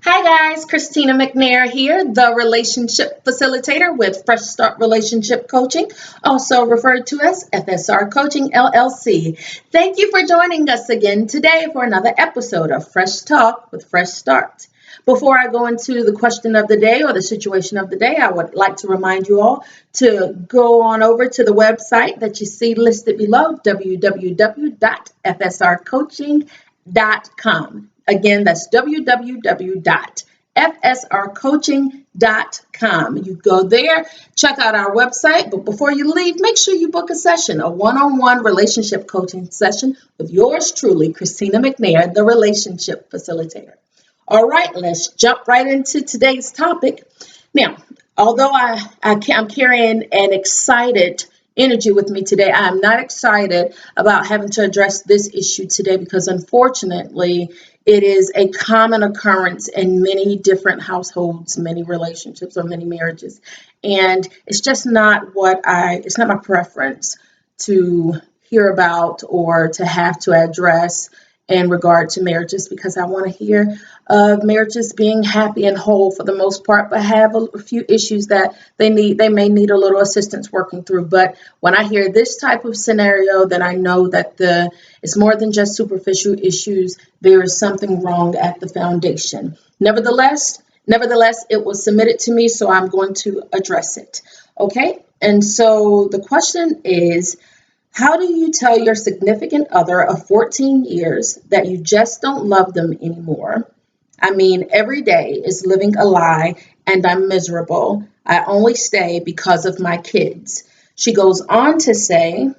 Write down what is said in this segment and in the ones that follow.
Hi guys, Christina McNair here, the relationship facilitator with Fresh Start Relationship Coaching, also referred to as FSR Coaching LLC. Thank you for joining us again today for another episode of Fresh Talk with Fresh Start. Before I go into the question of the day or the situation of the day, I would like to remind you all to go on over to the website that you see listed below, www.fsrcoaching.com. Again, that's www.fsrcoaching.com. You go there, check out our website, but before you leave, make sure you book a session, a one-on-one relationship coaching session with yours truly, Christina McNair, the relationship facilitator. All right, let's jump right into today's topic. Now, although I'm carrying an excited energy with me today, I'm not excited about having to address this issue today because unfortunately, it is a common occurrence in many different households, many relationships, or many marriages. And it's just not it's not my preference to hear about or to have to address in regard to marriages because I want to hear of marriages being happy and whole for the most part, but have a few issues that they may need a little assistance working through. But when I hear this type of scenario, then I know that it's more than just superficial issues. There is something wrong at the foundation. Nevertheless, it was submitted to me, so I'm going to address it. Okay, and so the question is, how do you tell your significant other of 14 years that you just don't love them anymore? I mean, every day is living a lie and I'm miserable. I only stay because of my kids. She goes on to say,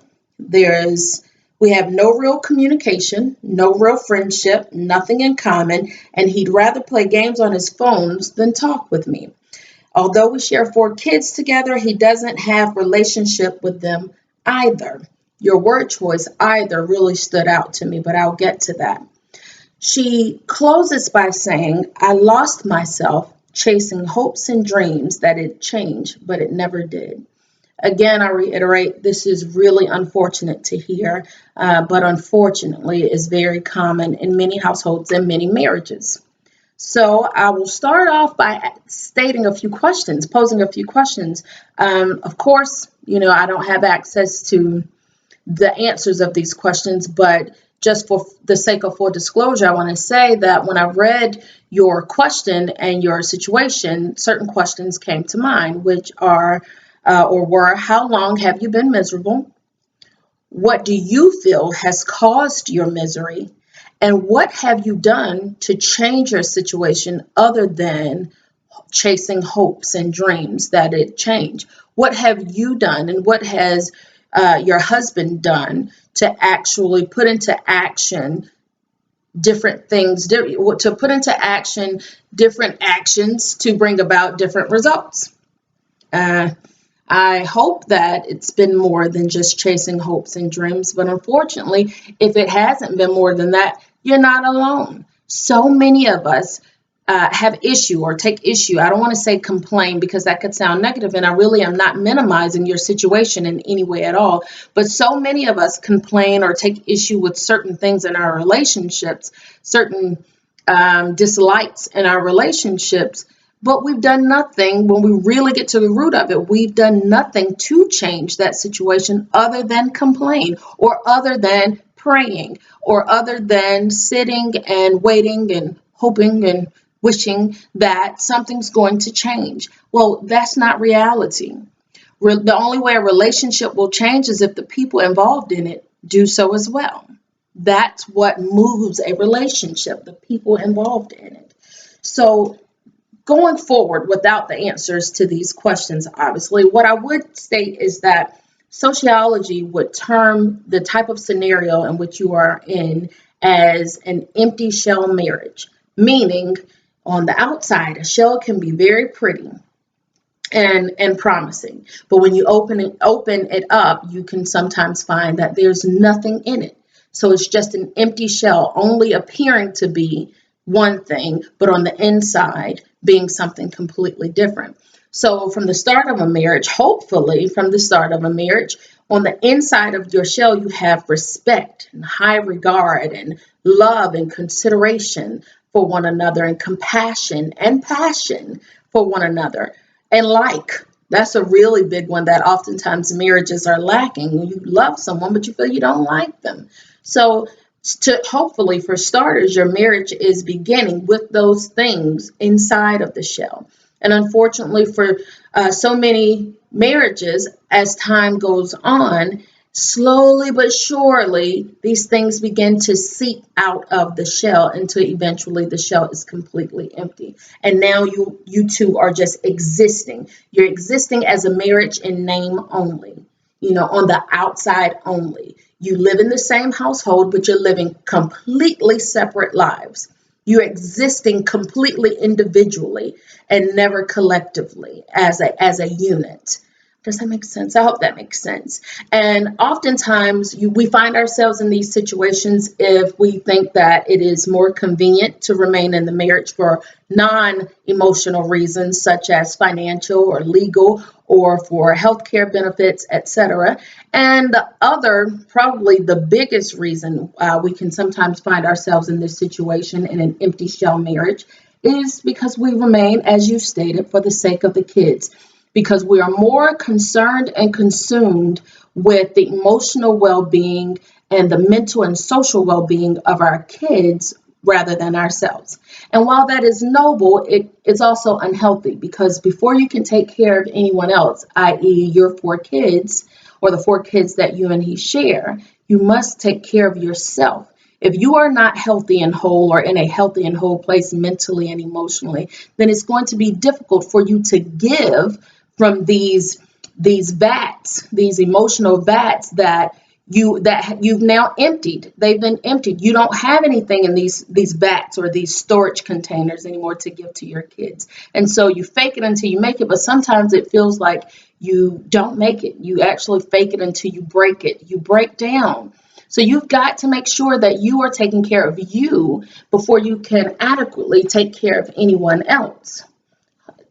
we have no real communication, no real friendship, nothing in common, and he'd rather play games on his phones than talk with me. Although we share 4 kids together, he doesn't have relationship with them either. Your word choice, either, really stood out to me, but I'll get to that. She closes by saying, I lost myself chasing hopes and dreams that it changed, but it never did. Again, I reiterate, this is really unfortunate to hear, but unfortunately is very common in many households and many marriages. So I will start off by posing a few questions. Of course, I don't have access to the answers of these questions, but just for the sake of full disclosure, I want to say that when I read your question and your situation, certain questions came to mind, which are or were, how long have you been miserable? What do you feel has caused your misery? And what have you done to change your situation other than chasing hopes and dreams that it change? What have you done and what has your husband done to actually put into action different things, to put into action different actions to bring about different results? I hope that it's been more than just chasing hopes and dreams, but unfortunately, if it hasn't been more than that, you're not alone. So many of us have issue or take issue. I don't want to say complain because that could sound negative, and I really am not minimizing your situation in any way at all. But so many of us complain or take issue with certain things in our relationships, certain dislikes in our relationships. But we've done nothing. When we really get to the root of it, we've done nothing to change that situation other than complain or other than praying or other than sitting and waiting and hoping and wishing that something's going to change. Well, that's not reality. The only way a relationship will change is if the people involved in it do so as well. That's what moves a relationship, the people involved in it. So going forward without the answers to these questions, obviously, what I would state is that sociology would term the type of scenario in which you are in as an empty shell marriage, meaning on the outside, a shell can be very pretty and promising, but when you open it up, you can sometimes find that there's nothing in it. So it's just an empty shell, only appearing to be one thing, but on the inside being something completely different. So from the start of a marriage, hopefully from the start of a marriage, on the inside of your shell, you have respect and high regard and love and consideration. for one another, and compassion and passion for one another. And that's a really big one that oftentimes marriages are lacking. You love someone, but you feel you don't like them. So to hopefully, for starters, your marriage is beginning with those things inside of the shell. And unfortunately, for so many marriages, as time goes on, slowly but surely, these things begin to seep out of the shell until eventually the shell is completely empty. And now you two are just existing. You're existing as a marriage in name only, on the outside only. You live in the same household, but you're living completely separate lives. You're existing completely individually and never collectively as a unit. Does that make sense? I hope that makes sense. And oftentimes we find ourselves in these situations if we think that it is more convenient to remain in the marriage for non-emotional reasons, such as financial or legal or for healthcare benefits, etc. And the other, probably the biggest reason we can sometimes find ourselves in this situation in an empty shell marriage is because we remain, as you stated, for the sake of the kids. Because we are more concerned and consumed with the emotional well-being and the mental and social well-being of our kids rather than ourselves. And while that is noble, it's also unhealthy, because before you can take care of anyone else, i.e. your 4 kids or the 4 kids that you and he share, you must take care of yourself. If you are not healthy and whole, or in a healthy and whole place mentally and emotionally, then it's going to be difficult for you to give from these vats, these emotional vats that you've now emptied. They've been emptied. You don't have anything in these vats or these storage containers anymore to give to your kids. And so you fake it until you make it, but sometimes it feels like you don't make it. You actually fake it until you break it. You break down. So you've got to make sure that you are taking care of you before you can adequately take care of anyone else.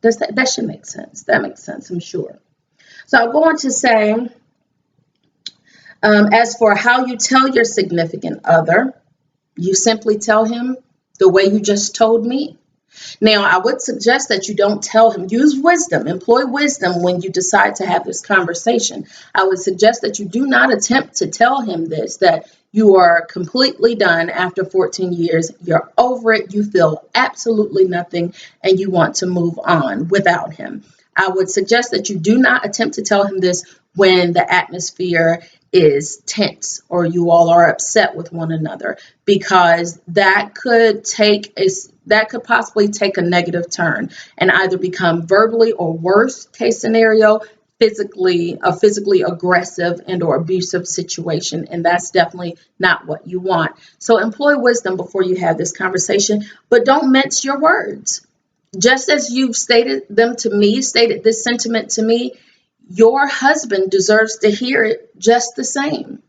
That should make sense. That makes sense, I'm sure. So I'll go on to say, as for how you tell your significant other, you simply tell him the way you just told me. Now, I would suggest that you don't tell him. Use wisdom. Employ wisdom when you decide to have this conversation. I would suggest that you do not attempt to tell him this, that you are completely done after 14 years. You're over it. You feel absolutely nothing, and you want to move on without him. I would suggest that you do not attempt to tell him this when the atmosphere is tense or you all are upset with one another, because that could possibly take a negative turn and either become verbally, or worst case scenario, physically aggressive and or abusive situation, and that's definitely not what you want. So employ wisdom before you have this conversation, but don't mince your words. Just as you've stated this sentiment to me, your husband deserves to hear it just the same.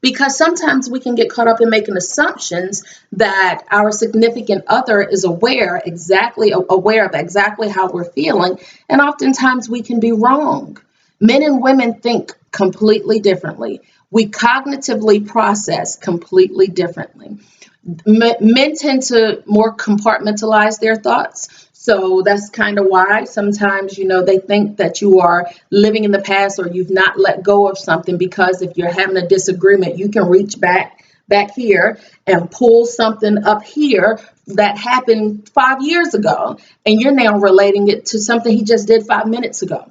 Because sometimes we can get caught up in making assumptions that our significant other is aware of exactly how we're feeling, and oftentimes we can be wrong. Men and women think completely differently. We cognitively process completely differently. Men tend to more compartmentalize their thoughts. So that's kind of why sometimes, they think that you are living in the past or you've not let go of something, because if you're having a disagreement, you can reach back here and pull something up here that happened 5 years ago, and you're now relating it to something he just did 5 minutes ago.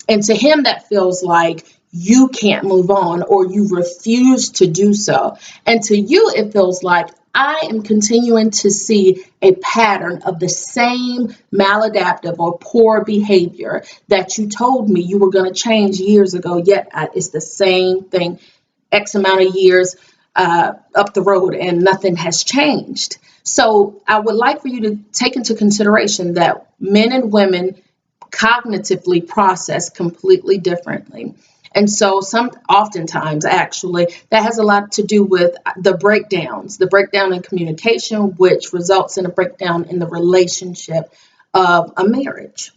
And to him, that feels like you can't move on or you refuse to do so. And to you, it feels like I am continuing to see a pattern of the same maladaptive or poor behavior that you told me you were going to change years ago, yet it's the same thing X amount of years up the road and nothing has changed. So I would like for you to take into consideration that men and women cognitively process completely differently. And so oftentimes, actually, that has a lot to do with the breakdown in communication, which results in a breakdown in the relationship of a marriage.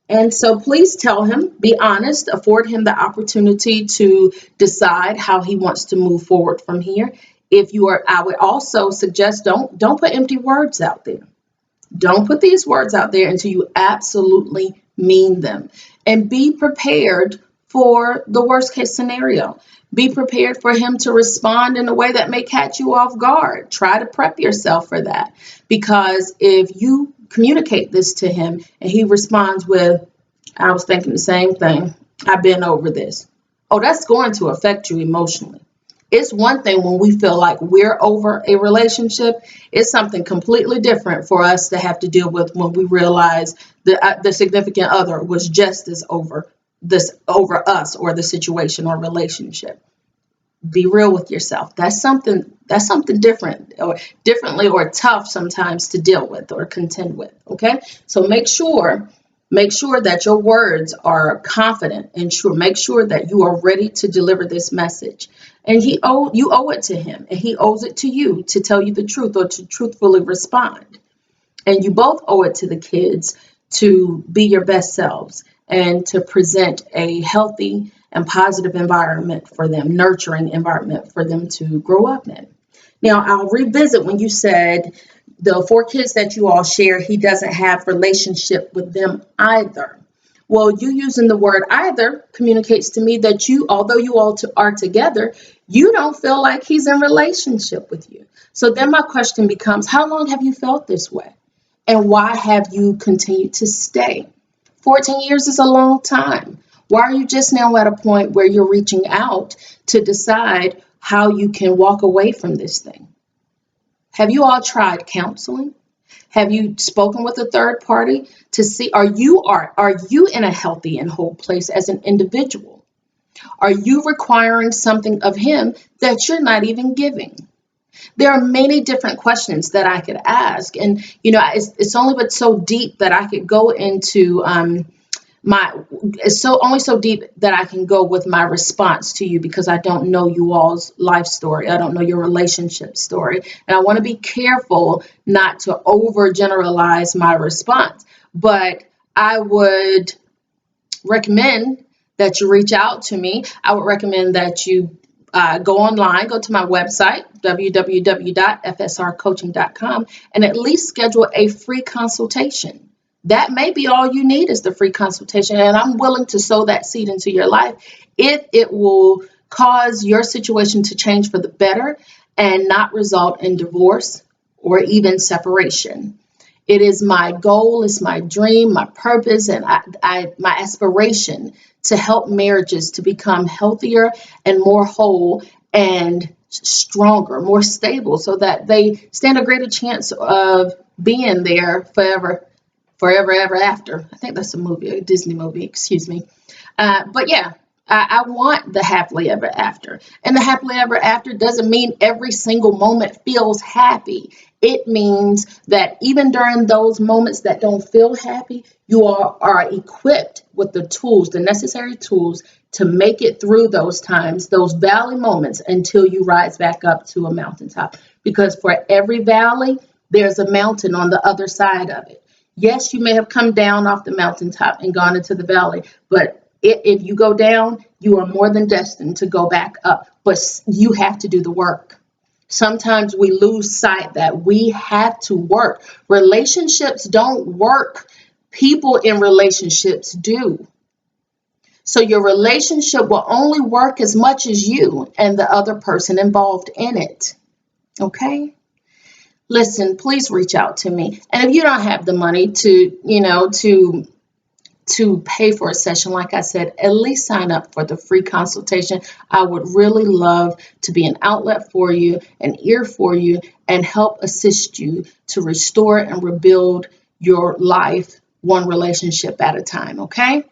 And so please tell him, be honest, afford him the opportunity to decide how he wants to move forward from here. I would also suggest don't put empty words out there. Don't put these words out there until you absolutely mean them. And be prepared for the worst case scenario. Be prepared for him to respond in a way that may catch you off guard. Try to prep yourself for that. Because if you communicate this to him and he responds with, I was thinking the same thing, I've been over this. Oh, that's going to affect you emotionally. It's one thing when we feel like we're over a relationship. It's something completely different for us to have to deal with when we realize that the significant other was just as over us or the situation or relationship. Be real with yourself. That's something different or differently or tough sometimes to deal with or contend with. Okay, so make sure that your words are confident and true. Make sure that you are ready to deliver this message. And you owe it to him, and he owes it to you to tell you the truth or to truthfully respond. And you both owe it to the kids to be your best selves and to present a healthy and positive environment for them, nurturing environment for them to grow up in. Now, I'll revisit when you said the 4 kids that you all share, he doesn't have relationship with them either. Well, you using the word either communicates to me that although you all are together, you don't feel like he's in relationship with you. So then my question becomes, how long have you felt this way? And why have you continued to stay? 14 years is a long time. Why are you just now at a point where you're reaching out to decide how you can walk away from this thing? Have you all tried counseling? Have you spoken with a third party to see, are you in a healthy and whole place as an individual? Are you requiring something of him that you're not even giving? There are many different questions that I could ask. And, it's only but so deep that I could go into only so deep that I can go with my response to you, because I don't know you all's life story. I don't know your relationship story. And I want to be careful not to overgeneralize my response. But I would recommend that you reach out to me. I would recommend that you go online, go to my website, www.fsrcoaching.com, and at least schedule a free consultation. That may be all you need, is the free consultation. And I'm willing to sow that seed into your life if it will cause your situation to change for the better and not result in divorce or even separation. It is my goal, it's my dream, my purpose, and my aspiration to help marriages to become healthier and more whole and stronger, more stable, so that they stand a greater chance of being there forever ever after. I think that's a Disney movie, excuse me. But yeah, I want the happily ever after. And the happily ever after doesn't mean every single moment feels happy. It means that even during those moments that don't feel happy, you are equipped with the tools, the necessary tools to make it through those times, those valley moments, until you rise back up to a mountaintop. Because for every valley, there's a mountain on the other side of it. Yes, you may have come down off the mountaintop and gone into the valley, but if you go down, you are more than destined to go back up. But you have to do the work. Sometimes we lose sight that we have to work. Relationships don't work. People in relationships do. So your relationship will only work as much as you and the other person involved in it. Okay? Listen, please reach out to me. And if you don't have the money to pay for a session, like I said, at least sign up for the free consultation. I would really love to be an outlet for you, an ear for you, and help assist you to restore and rebuild your life one relationship at a time, okay?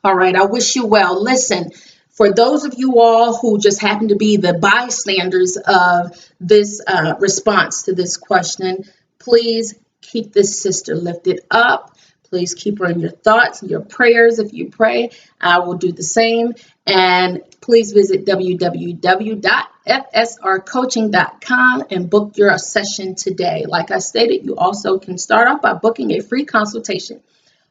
All right, I wish you well. Listen, for those of you all who just happen to be the bystanders of this response to this question, please keep this sister lifted up. Please keep her in your thoughts and your prayers. If you pray, I will do the same. And please visit www.fsrcoaching.com and book your session today. Like I stated, you also can start off by booking a free consultation.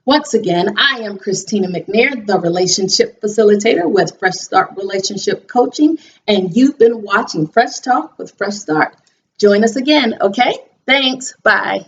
Once again, I am Christina McNair, the Relationship Facilitator with Fresh Start Relationship Coaching, and you've been watching Fresh Talk with Fresh Start. Join us again, okay? Thanks. Bye.